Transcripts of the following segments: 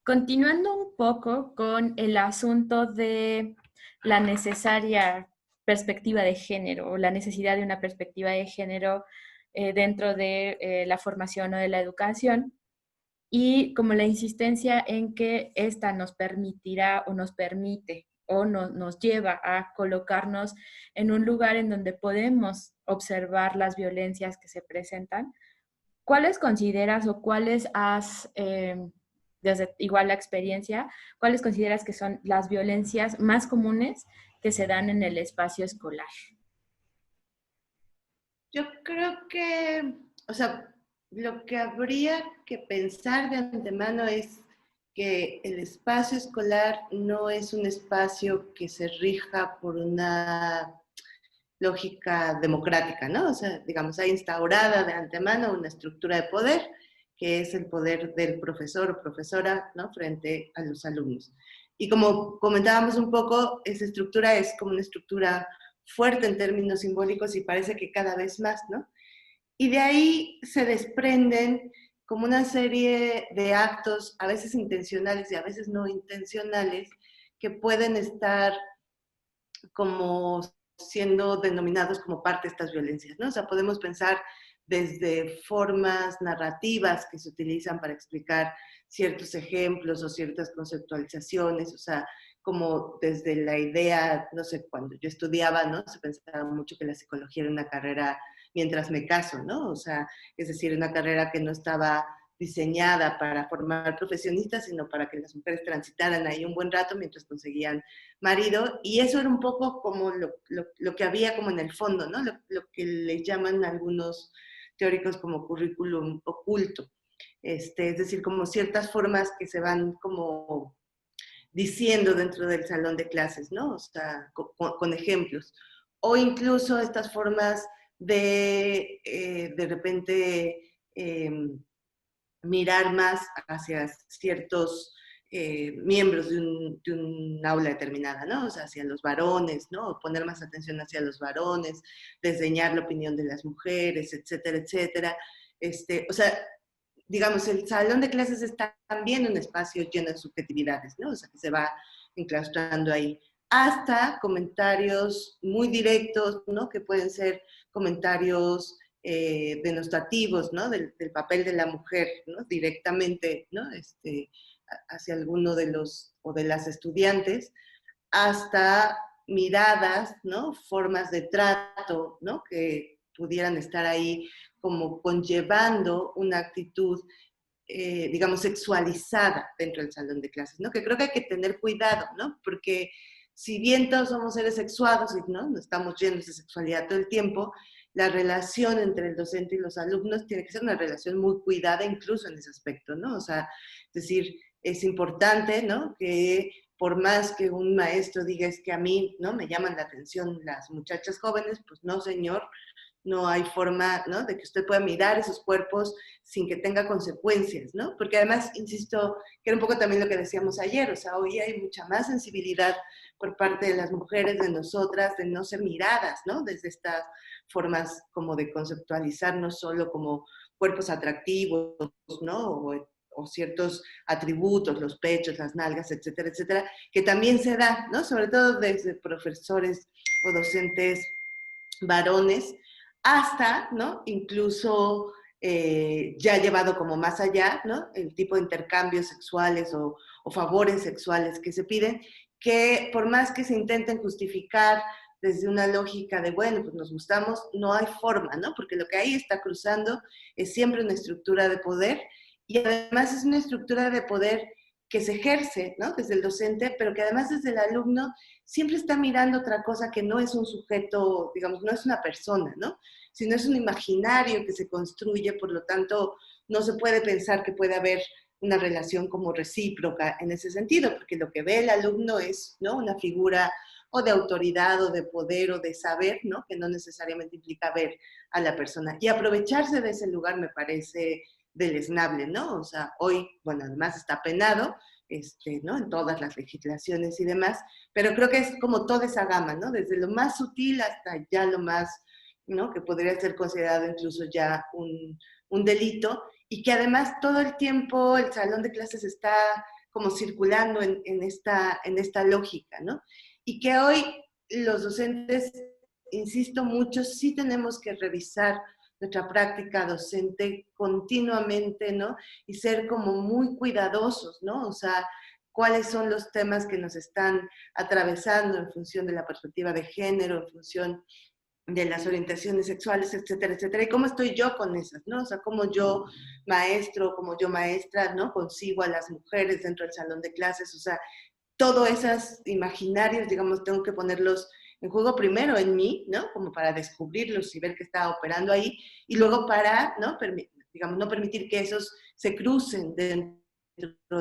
Continuando un poco con el asunto de la necesaria perspectiva de género o la necesidad de una perspectiva de género dentro de la formación o de la educación y como la insistencia en que esta nos permitirá o nos permite o nos lleva a colocarnos en un lugar en donde podemos observar las violencias que se presentan. ¿Cuáles consideras o cuáles has, desde igual la experiencia, cuáles consideras que son las violencias más comunes que se dan en el espacio escolar? Yo creo que, o sea, lo que habría que pensar de antemano es que el espacio escolar no es un espacio que se rija por una lógica democrática, ¿no? O sea, digamos, hay instaurada de antemano una estructura de poder, que es el poder del profesor o profesora, ¿no? Frente a los alumnos. Y como comentábamos un poco, esa estructura es como una estructura fuerte en términos simbólicos y parece que cada vez más, ¿no? Y de ahí se desprenden como una serie de actos, a veces intencionales y a veces no intencionales, que pueden estar como siendo denominados como parte de estas violencias, ¿no? O sea, podemos pensar desde formas narrativas que se utilizan para explicar ciertos ejemplos o ciertas conceptualizaciones, o sea, como desde la idea, no sé, cuando yo estudiaba, ¿no? Se pensaba mucho que la psicología era una carrera mientras me caso, ¿no? O sea, es decir, una carrera que no estaba diseñada para formar profesionistas, sino para que las mujeres transitaran ahí un buen rato mientras conseguían marido, y eso era un poco como lo que había como en el fondo, ¿no? Lo que le llaman algunos teóricos como currículum oculto, es decir, como ciertas formas que se van como diciendo dentro del salón de clases, ¿no? O sea, con ejemplos. O incluso estas formas de repente, mirar más hacia ciertos miembros de un aula determinada, ¿no? O sea, hacia los varones, ¿no? O poner más atención hacia los varones, desdeñar la opinión de las mujeres, etcétera, etcétera. O sea, digamos, el salón de clases es también un espacio lleno de subjetividades, ¿no? O sea, que se va enclaustrando ahí. Hasta comentarios muy directos, ¿no? Que pueden ser comentarios denostativos, ¿no? Del papel de la mujer, ¿no? Directamente, ¿no? Hacia alguno de los o de las estudiantes, hasta miradas, ¿no? Formas de trato, ¿no? Que pudieran estar ahí como conllevando una actitud, digamos, sexualizada dentro del salón de clases, ¿no? Que creo que hay que tener cuidado, ¿no? Porque si bien todos somos seres sexuados y no estamos llenos de sexualidad todo el tiempo, la relación entre el docente y los alumnos tiene que ser una relación muy cuidada incluso en ese aspecto, ¿no? O sea, es decir, es importante, ¿no? Que por más que un maestro diga es que a mí, ¿no? Me llaman la atención las muchachas jóvenes, pues no, señor, no hay forma, ¿no? De que usted pueda mirar esos cuerpos sin que tenga consecuencias, ¿no? Porque además, insisto, que era un poco también lo que decíamos ayer, o sea, hoy hay mucha más sensibilidad por parte de las mujeres, de nosotras, de no ser miradas, ¿no? Desde estas formas como de conceptualizar no solo como cuerpos atractivos, ¿no? O ciertos atributos, los pechos, las nalgas, etcétera, etcétera, que también se da, ¿no? Sobre todo desde profesores o docentes varones, hasta, ¿no? Incluso ya llevado como más allá, ¿no? El tipo de intercambios sexuales o favores sexuales que se piden, que por más que se intenten justificar desde una lógica de, bueno, pues nos gustamos, no hay forma, ¿no? Porque lo que ahí está cruzando es siempre una estructura de poder y además es una estructura de poder que se ejerce, ¿no? Desde el docente, pero que además desde el alumno siempre está mirando otra cosa que no es un sujeto, digamos, no es una persona, ¿no? Sino es un imaginario que se construye, por lo tanto, no se puede pensar que puede haber una relación como recíproca en ese sentido, porque lo que ve el alumno es, ¿no? Una figura o de autoridad o de poder o de saber, ¿no? Que no necesariamente implica ver a la persona. Y aprovecharse de ese lugar me parece deleznable, ¿no? O sea, hoy, bueno, además está penado, ¿no? En todas las legislaciones y demás, pero creo que es como toda esa gama, ¿no? Desde lo más sutil hasta ya lo más, ¿no? Que podría ser considerado incluso ya un delito, y que además todo el tiempo el salón de clases está como circulando en esta lógica, ¿no? Y que hoy los docentes, insisto mucho, sí tenemos que revisar nuestra práctica docente continuamente, ¿no? Y ser como muy cuidadosos, ¿no? O sea, cuáles son los temas que nos están atravesando en función de la perspectiva de género, en función de las orientaciones sexuales, etcétera, etcétera, y cómo estoy yo con esas, ¿no? O sea, cómo yo maestro, como yo maestra, ¿no? Consigo a las mujeres dentro del salón de clases, o sea, todos esos imaginarios, digamos, tengo que ponerlos en juego primero en mí, ¿no? Como para descubrirlos y ver qué está operando ahí, y luego para, ¿no? Digamos, no permitir que esos se crucen dentro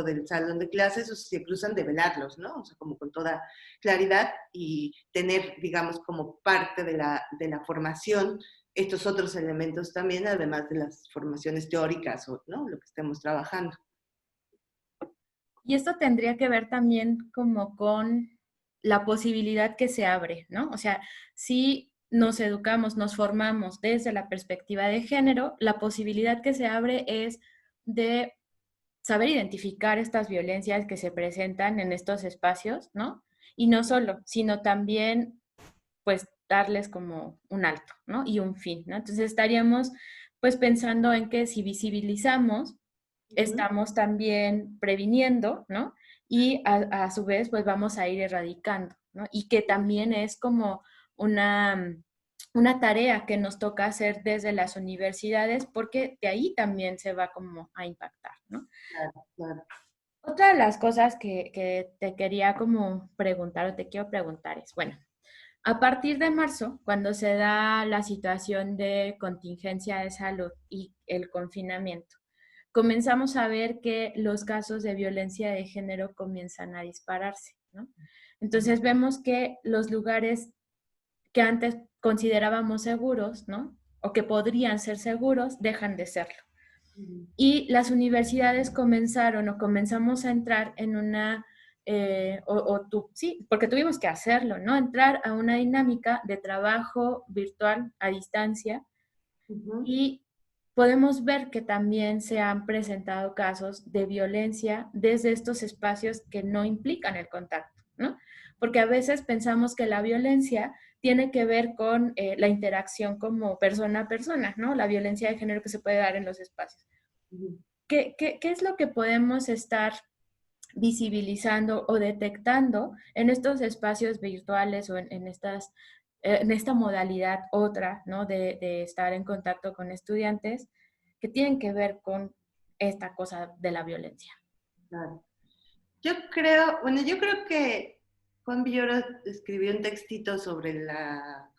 del salón de clases o se cruzan, develarlos, ¿no? O sea, como con toda claridad y tener, digamos, como parte de la formación estos otros elementos también, además de las formaciones teóricas o, ¿no? Lo que estemos trabajando. Y esto tendría que ver también como con la posibilidad que se abre, ¿no? O sea, si nos educamos, nos formamos desde la perspectiva de género, la posibilidad que se abre es de saber identificar estas violencias que se presentan en estos espacios, ¿no? Y no solo, sino también, pues, darles como un alto, ¿no? Y un fin, ¿no? Entonces estaríamos, pues, pensando en que si visibilizamos, estamos también previniendo, ¿no? Y a su vez, pues vamos a ir erradicando, ¿no? Y que también es como una, una tarea que nos toca hacer desde las universidades, porque de ahí también se va como a impactar, ¿no? Claro, claro. Otra de las cosas que te quería como preguntar o te quiero preguntar es, bueno, a partir de marzo, cuando se da la situación de contingencia de salud y el confinamiento, comenzamos a ver que los casos de violencia de género comienzan a dispararse, ¿no? Entonces vemos que los lugares que antes considerábamos seguros, ¿no? O que podrían ser seguros, dejan de serlo. Y las universidades comenzaron o comenzamos a entrar en una, sí, porque tuvimos que hacerlo, ¿no? Entrar a una dinámica de trabajo virtual a distancia y podemos ver que también se han presentado casos de violencia desde estos espacios que no implican el contacto, ¿no? Porque a veces pensamos que la violencia tiene que ver con la interacción como persona a persona, ¿no? La violencia de género que se puede dar en los espacios. ¿Qué es lo que podemos estar visibilizando o detectando en estos espacios virtuales o en esta modalidad otra, ¿no? De estar en contacto con estudiantes que tienen que ver con esta cosa de la violencia? Claro. Yo creo que Juan Villoro escribió un textito sobre la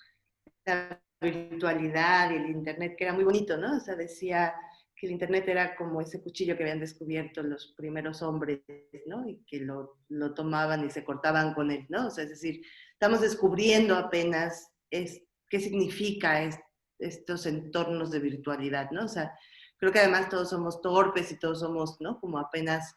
virtualidad y el Internet, que era muy bonito, ¿no? O sea, decía que el Internet era como ese cuchillo que habían descubierto los primeros hombres, ¿no? Y que lo tomaban y se cortaban con él, ¿no? O sea, es decir, estamos descubriendo apenas qué significa estos entornos de virtualidad, ¿no? O sea, creo que además todos somos torpes y todos somos, ¿no? Como apenas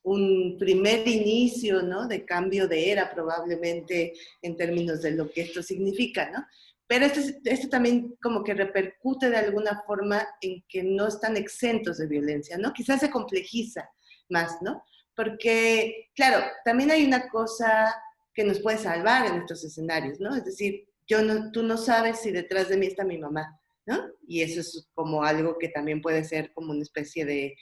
un primer inicio, ¿no? De cambio de era probablemente en términos de lo que esto significa, ¿no? Pero esto también como que repercute de alguna forma en que no están exentos de violencia, ¿no? Quizás se complejiza más, ¿no? Porque, claro, también hay una cosa que nos puede salvar en estos escenarios, ¿no? Es decir, tú no sabes si detrás de mí está mi mamá, ¿no? Y eso es como algo que también puede ser como una especie de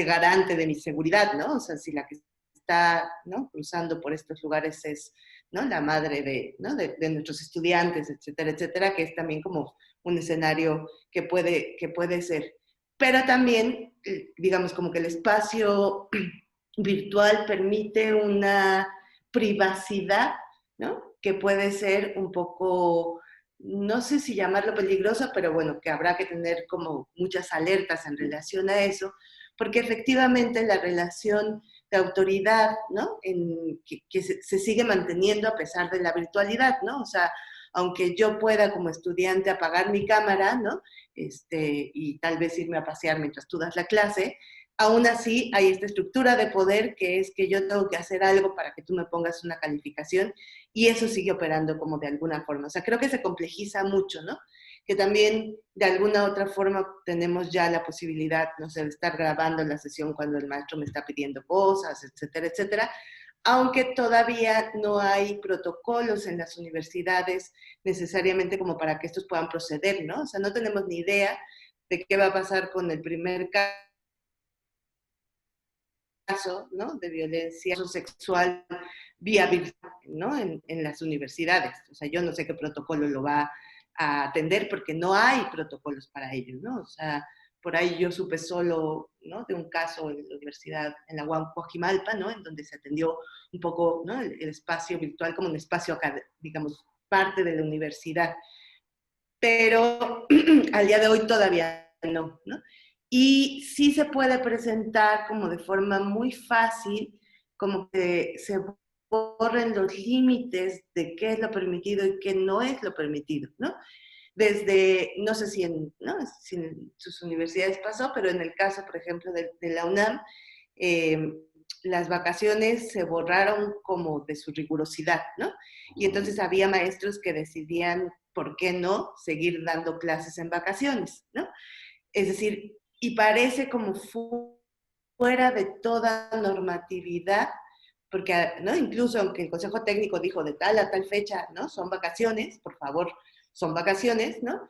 garante de mi seguridad, ¿no? O sea, si la que está, ¿no? Cruzando por estos lugares es, ¿no? La madre ¿no? De nuestros estudiantes, etcétera, etcétera, que es también como un escenario que puede ser. Pero también, digamos, como que el espacio virtual permite una privacidad, ¿no? Que puede ser un poco, no sé si llamarlo peligrosa, pero bueno, que habrá que tener como muchas alertas en relación a eso, porque efectivamente la relación de autoridad, ¿no? Que se sigue manteniendo a pesar de la virtualidad, ¿no? O sea, aunque yo pueda como estudiante apagar mi cámara, ¿no? Y tal vez irme a pasear mientras tú das la clase, aún así hay esta estructura de poder que es que yo tengo que hacer algo para que tú me pongas una calificación y eso sigue operando como de alguna forma. O sea, creo que se complejiza mucho, ¿no? que también de alguna otra forma tenemos ya la posibilidad, no sé, de estar grabando la sesión cuando el maestro me está pidiendo cosas, etcétera, etcétera, aunque todavía no hay protocolos en las universidades necesariamente como para que estos puedan proceder, ¿no? O sea, no tenemos ni idea de qué va a pasar con el primer caso, ¿no?, de violencia sexual vía virtual, ¿no?, en las universidades. O sea, yo no sé qué protocolo lo va a atender porque no hay protocolos para ello, ¿no? O sea, por ahí yo supe solo, ¿no?, de un caso en la universidad, en la UAM Coajimalpa, ¿no?, en donde se atendió un poco, ¿no?, el espacio virtual como un espacio, digamos, parte de la universidad. Pero al día de hoy todavía no, ¿no? Y sí se puede presentar como de forma muy fácil, como que se borren los límites de qué es lo permitido y qué no es lo permitido, ¿no? Desde, no sé ¿no?, si en sus universidades pasó, pero en el caso, por ejemplo, de la UNAM, eh, las vacaciones se borraron como de su rigurosidad, ¿no? Y entonces había maestros que decidían, ¿por qué no?, seguir dando clases en vacaciones, ¿no? Es decir, y parece como fuera de toda normatividad, porque, ¿no?, incluso aunque el Consejo Técnico dijo de tal a tal fecha, ¿no?, son vacaciones, por favor, son vacaciones, ¿no?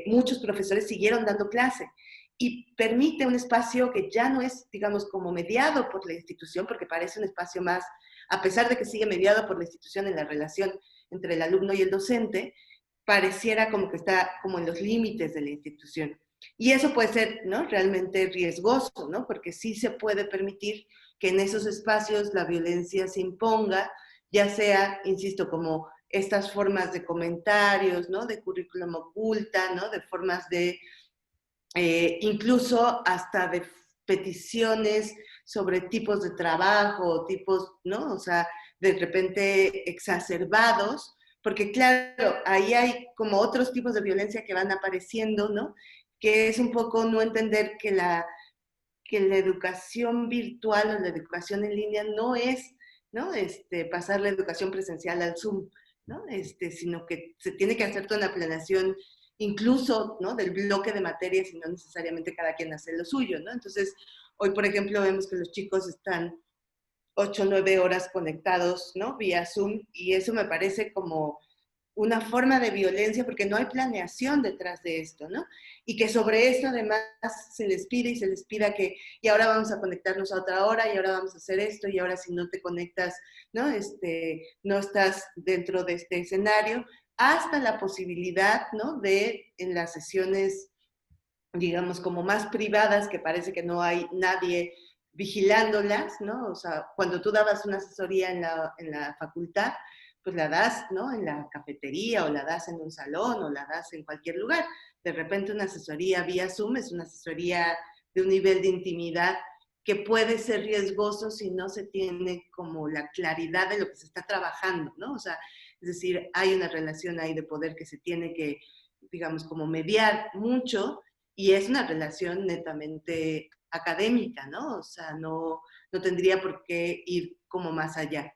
Muchos profesores siguieron dando clase y permite un espacio que ya no es, digamos, como mediado por la institución, porque parece un espacio más, a pesar de que sigue mediado por la institución en la relación entre el alumno y el docente, pareciera como que está como en los límites de la institución. Y eso puede ser, ¿no?, realmente riesgoso, ¿no?, porque sí se puede permitir que en esos espacios la violencia se imponga, ya sea, insisto, como estas formas de comentarios, ¿no?, de currículum oculta, ¿no?, de formas de, incluso hasta de peticiones sobre tipos de trabajo, tipos, ¿no?, o sea, de repente exacerbados, porque claro, ahí hay como otros tipos de violencia que van apareciendo, ¿no?, que es un poco no entender que la educación virtual o la educación en línea no es, ¿no?, pasar la educación presencial al Zoom, ¿no?, sino que se tiene que hacer toda una planeación incluso, ¿no?, del bloque de materias y no necesariamente cada quien hace lo suyo, ¿no? Entonces, hoy, por ejemplo, vemos que los chicos están 8 o 9 horas conectados, ¿no?, vía Zoom, y eso me parece como una forma de violencia porque no hay planeación detrás de esto, ¿no? Y que sobre esto además se les pide y se les pida que, y ahora vamos a conectarnos a otra hora, y ahora vamos a hacer esto, y ahora si no te conectas, ¿no?, no estás dentro de este escenario, hasta la posibilidad, ¿no?, de en las sesiones, digamos, como más privadas, que parece que no hay nadie vigilándolas, ¿no? O sea, cuando tú dabas una asesoría en la facultad, pues la das, ¿no?, en la cafetería, o la das en un salón, o la das en cualquier lugar. De repente una asesoría vía Zoom es una asesoría de un nivel de intimidad que puede ser riesgoso si no se tiene como la claridad de lo que se está trabajando, ¿no? O sea, es decir, hay una relación ahí de poder que se tiene que, digamos, como mediar mucho, y es una relación netamente académica, ¿no? O sea, no tendría por qué ir como más allá.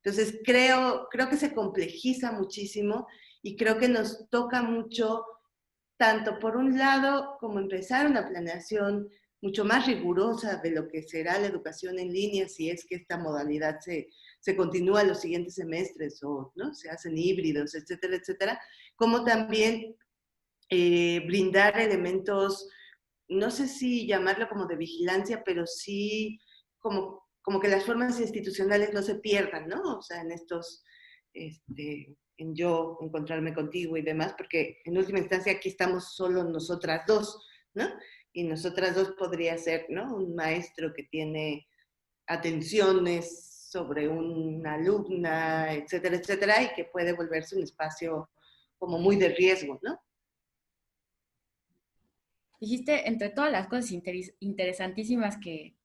Entonces, creo que se complejiza muchísimo y creo que nos toca mucho, tanto por un lado, como empezar una planeación mucho más rigurosa de lo que será la educación en línea, si es que esta modalidad se continúa los siguientes semestres o, ¿no?, se hacen híbridos, etcétera, etcétera, como también brindar elementos, no sé si llamarlo como de vigilancia, pero sí como que las formas institucionales no se pierdan, ¿no? O sea, en estos, en yo encontrarme contigo y demás, porque en última instancia aquí estamos solo nosotras dos, ¿no? Y nosotras dos podría ser, ¿no?, un maestro que tiene atenciones sobre una alumna, etcétera, etcétera, y que puede volverse un espacio como muy de riesgo, ¿no? Dijiste, entre todas las cosas interesantísimas que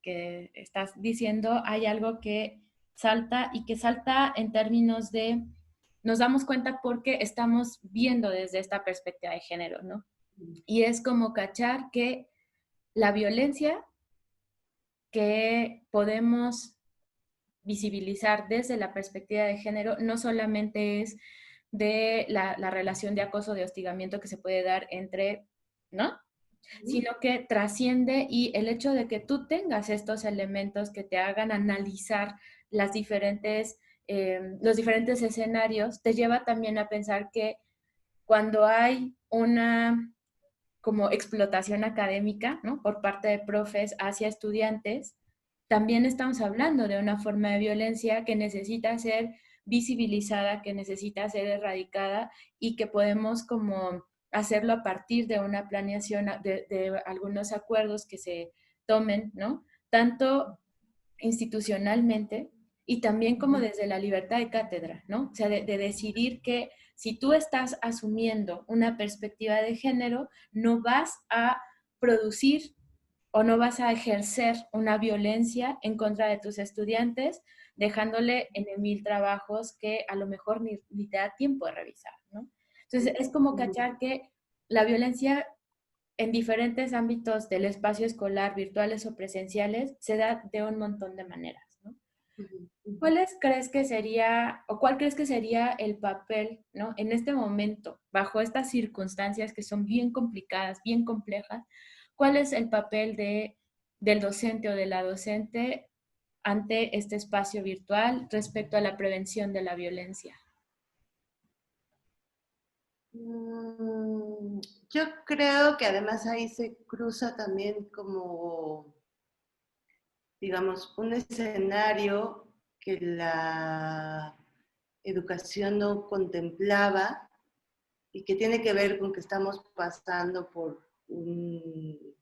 estás diciendo, hay algo que salta y que salta en términos de, nos damos cuenta porque estamos viendo desde esta perspectiva de género, ¿no? Y es como cachar que la violencia que podemos visibilizar desde la perspectiva de género no solamente es de la relación de acoso, de hostigamiento que se puede dar entre, ¿no? Sino que trasciende, y el hecho de que tú tengas estos elementos que te hagan analizar las diferentes, los diferentes escenarios, te lleva también a pensar que cuando hay una como explotación académica, ¿no? Por parte de profes hacia estudiantes, también estamos hablando de una forma de violencia que necesita ser visibilizada, que necesita ser erradicada y que podemos como hacerlo a partir de una planeación, de algunos acuerdos que se tomen, ¿no? Tanto institucionalmente y también como desde la libertad de cátedra, ¿no? O sea, de decidir que si tú estás asumiendo una perspectiva de género, no vas a producir o no vas a ejercer una violencia en contra de tus estudiantes, dejándole en el mil trabajos que a lo mejor ni te da tiempo de revisar, ¿no? Entonces, es como cachar que la violencia en diferentes ámbitos del espacio escolar, virtuales o presenciales, se da de un montón de maneras, ¿no? Crees que sería, o cuál crees que sería el papel, ¿no? En este momento, bajo estas circunstancias que son bien complicadas, bien complejas, cuál es el papel del docente o de la docente ante este espacio virtual respecto a la prevención de la violencia? Mm, Yo creo que además ahí se cruza también como, digamos, un escenario que la educación no contemplaba y que tiene que ver con que estamos pasando por un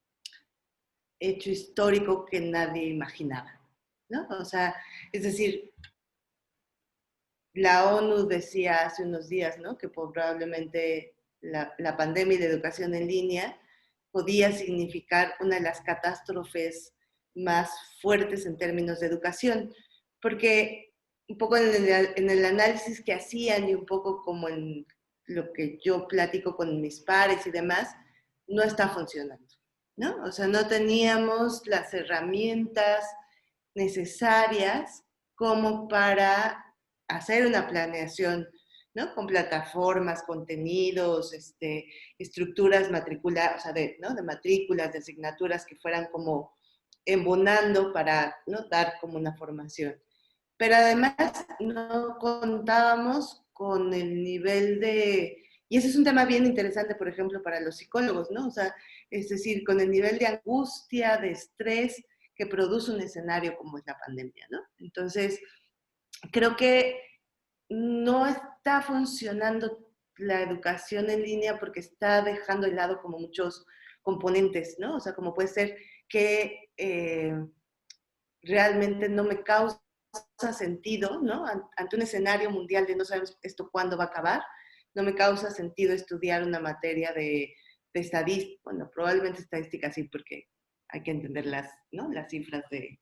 hecho histórico que nadie imaginaba, ¿no? O sea, es decir, la ONU decía hace unos días, ¿no? Que probablemente la pandemia y la educación en línea podía significar una de las catástrofes más fuertes en términos de educación, porque un poco en el análisis que hacían y un poco como en lo que yo platico con mis pares y demás, no está funcionando, ¿no? O sea, no teníamos las herramientas necesarias como para hacer una planeación, ¿no? Con plataformas, contenidos, estructuras matriculadas, o sea, ¿no? De matrículas, de asignaturas que fueran como embonando para, ¿no? Dar como una formación. Pero además no contábamos con el nivel de, y ese es un tema bien interesante, por ejemplo, para los psicólogos, ¿no? O sea, es decir, con el nivel de angustia, de estrés que produce un escenario como es la pandemia, ¿no? Entonces, creo que no está funcionando la educación en línea porque está dejando de lado como muchos componentes, ¿no? O sea, como puede ser que realmente no me causa sentido, ¿no? Ante un escenario mundial de no sabemos esto cuándo va a acabar, no me causa sentido estudiar una materia de estadística, bueno, probablemente estadística sí, porque hay que entender ¿no? Las cifras de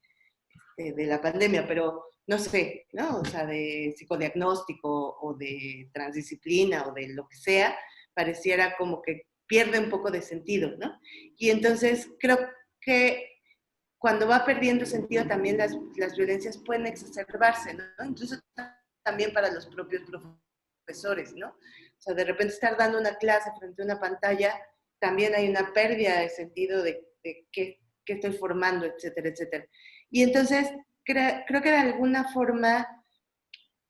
la pandemia, pero no sé, ¿no? O sea, de psicodiagnóstico o de transdisciplina o de lo que sea, pareciera como que pierde un poco de sentido, ¿no? Y entonces creo que cuando va perdiendo sentido también las violencias pueden exacerbarse, ¿no? Incluso también para los propios profesores, ¿no? O sea, de repente estar dando una clase frente a una pantalla, también hay una pérdida de sentido de qué estoy formando, etcétera, etcétera. Y entonces creo que de alguna forma,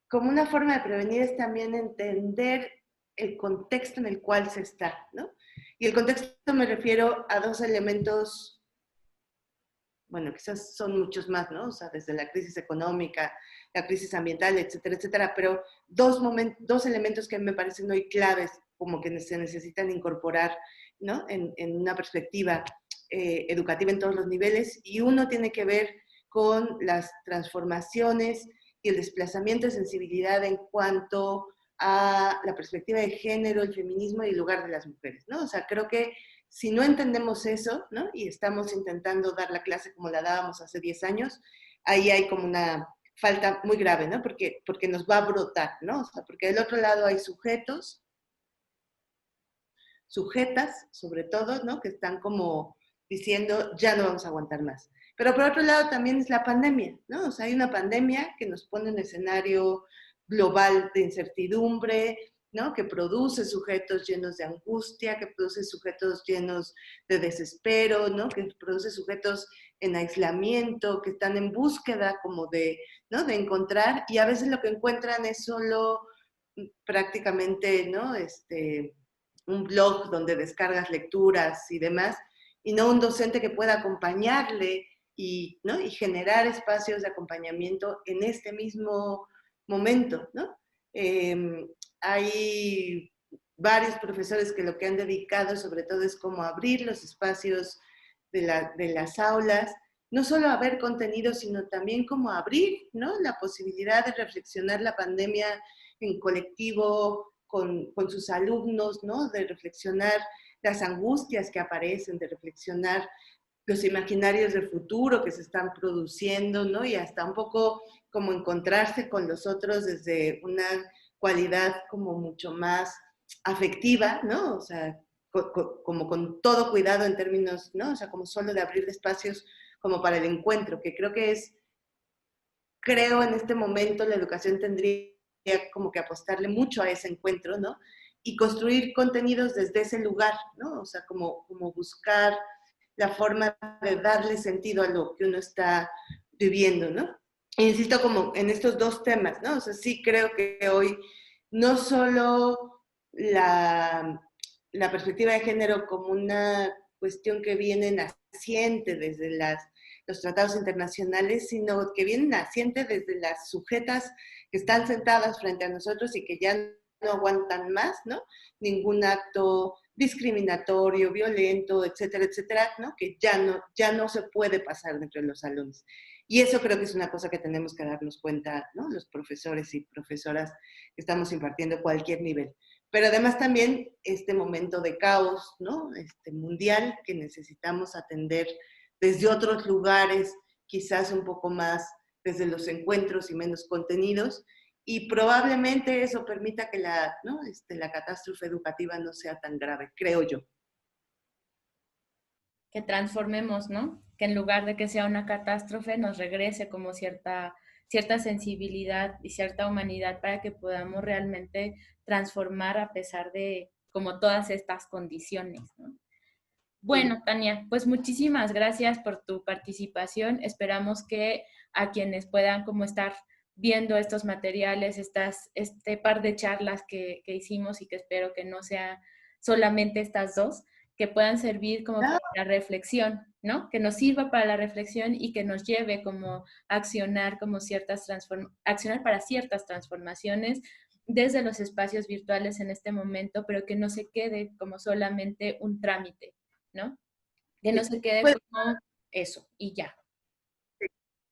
como una forma de prevenir es también entender el contexto en el cual se está, ¿no? Y el contexto me refiero a dos elementos, bueno, quizás son muchos más, ¿no? O sea, desde la crisis económica, la crisis ambiental, etcétera, etcétera, pero dos elementos que me parecen hoy claves, como que se necesitan incorporar, ¿no? En una perspectiva educativa en todos los niveles, y uno tiene que ver con las transformaciones y el desplazamiento de sensibilidad en cuanto a la perspectiva de género, el feminismo y el lugar de las mujeres, ¿no? O sea, creo que si no entendemos eso, ¿no? Y estamos intentando dar la clase como la dábamos hace 10 años, ahí hay como una falta muy grave, ¿no? Porque nos va a brotar, ¿no? O sea, porque del otro lado hay sujetos, sujetas, sobre todo, ¿no? Que están como diciendo, ya no vamos a aguantar más. Pero por otro lado también es la pandemia, ¿no? O sea, hay una pandemia que nos pone en un escenario global de incertidumbre, ¿no? Que produce sujetos llenos de angustia, que produce sujetos llenos de desespero, ¿no? Que produce sujetos en aislamiento, que están en búsqueda como de, ¿no? De encontrar, y a veces lo que encuentran es solo prácticamente, ¿no? Un blog donde descargas lecturas y demás, y no un docente que pueda acompañarle y, ¿no? Y generar espacios de acompañamiento en este mismo momento, ¿no? Hay varios profesores que lo que han dedicado sobre todo es como abrir los espacios de las aulas, no solo a ver contenido, sino también como abrir, ¿no? La posibilidad de reflexionar la pandemia en colectivo con sus alumnos, ¿no? De reflexionar las angustias que aparecen, de reflexionar los imaginarios del futuro que se están produciendo, ¿no? Y hasta un poco como encontrarse con los otros desde una cualidad como mucho más afectiva, ¿no? O sea, como con todo cuidado en términos, ¿no? O sea, como solo de abrir espacios como para el encuentro, que creo en este momento la educación tendría como que apostarle mucho a ese encuentro, ¿no? Y construir contenidos desde ese lugar, ¿no? O sea, como buscar la forma de darle sentido a lo que uno está viviendo, ¿no? E insisto como en estos dos temas, ¿no? O sea, sí creo que hoy no solo la perspectiva de género como una cuestión que viene naciente desde los tratados internacionales, sino que viene naciente desde las sujetas que están sentadas frente a nosotros y que ya no aguantan más, ¿no? Ningún acto discriminatorio, violento, etcétera, etcétera, ¿no? Que ya no se puede pasar dentro de los salones. Y eso creo que es una cosa que tenemos que darnos cuenta, ¿no? Los profesores y profesoras que estamos impartiendo cualquier nivel. Pero además también este momento de caos, ¿no? Mundial que necesitamos atender desde otros lugares, quizás un poco más desde los encuentros y menos contenidos, y probablemente eso permita que ¿no? La catástrofe educativa no sea tan grave, creo yo. Que transformemos, ¿no? Que en lugar de que sea una catástrofe, nos regrese como cierta sensibilidad y cierta humanidad para que podamos realmente transformar a pesar de como todas estas condiciones, ¿no? Bueno, Tania, pues muchísimas gracias por tu participación. Esperamos que a quienes puedan como estar viendo estos materiales, este par de charlas que hicimos y que espero que no sea solamente estas dos, que puedan servir como para la reflexión, ¿no? Que nos sirva para la reflexión y que nos lleve como a accionar como accionar para ciertas transformaciones desde los espacios virtuales en este momento, pero que no se quede como solamente un trámite, ¿no? Que no se quede Pues, como eso y ya.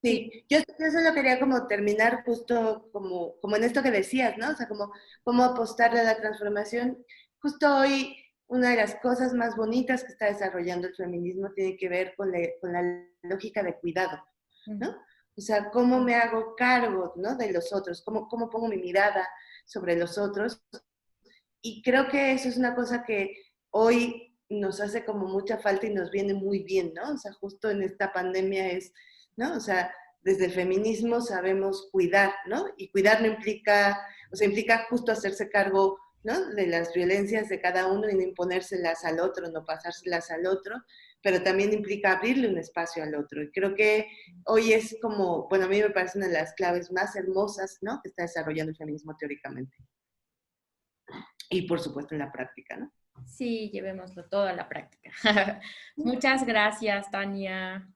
Sí, sí, yo solo quería como terminar justo como en esto que decías, ¿no? O sea, como apostarle a la transformación. Justo hoy, una de las cosas más bonitas que está desarrollando el feminismo tiene que ver con la lógica de cuidado, ¿no? O sea, cómo me hago cargo, ¿no? De los otros, cómo pongo mi mirada sobre los otros. Y creo que eso es una cosa que hoy nos hace como mucha falta y nos viene muy bien, ¿no? O sea, justo en esta pandemia ¿no? O sea, desde el feminismo sabemos cuidar, ¿no? Y cuidar no implica, o sea, implica justo hacerse cargo, ¿no? De las violencias de cada uno y no imponérselas al otro, no pasárselas al otro, pero también implica abrirle un espacio al otro. Y creo que hoy es como, bueno, a mí me parece una de las claves más hermosas, ¿no? Que está desarrollando el feminismo teóricamente. Y por supuesto en la práctica, ¿no? sí, llevémoslo todo a la práctica. Muchas gracias, Tania.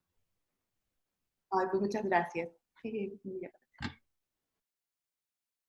Ay, pues muchas gracias.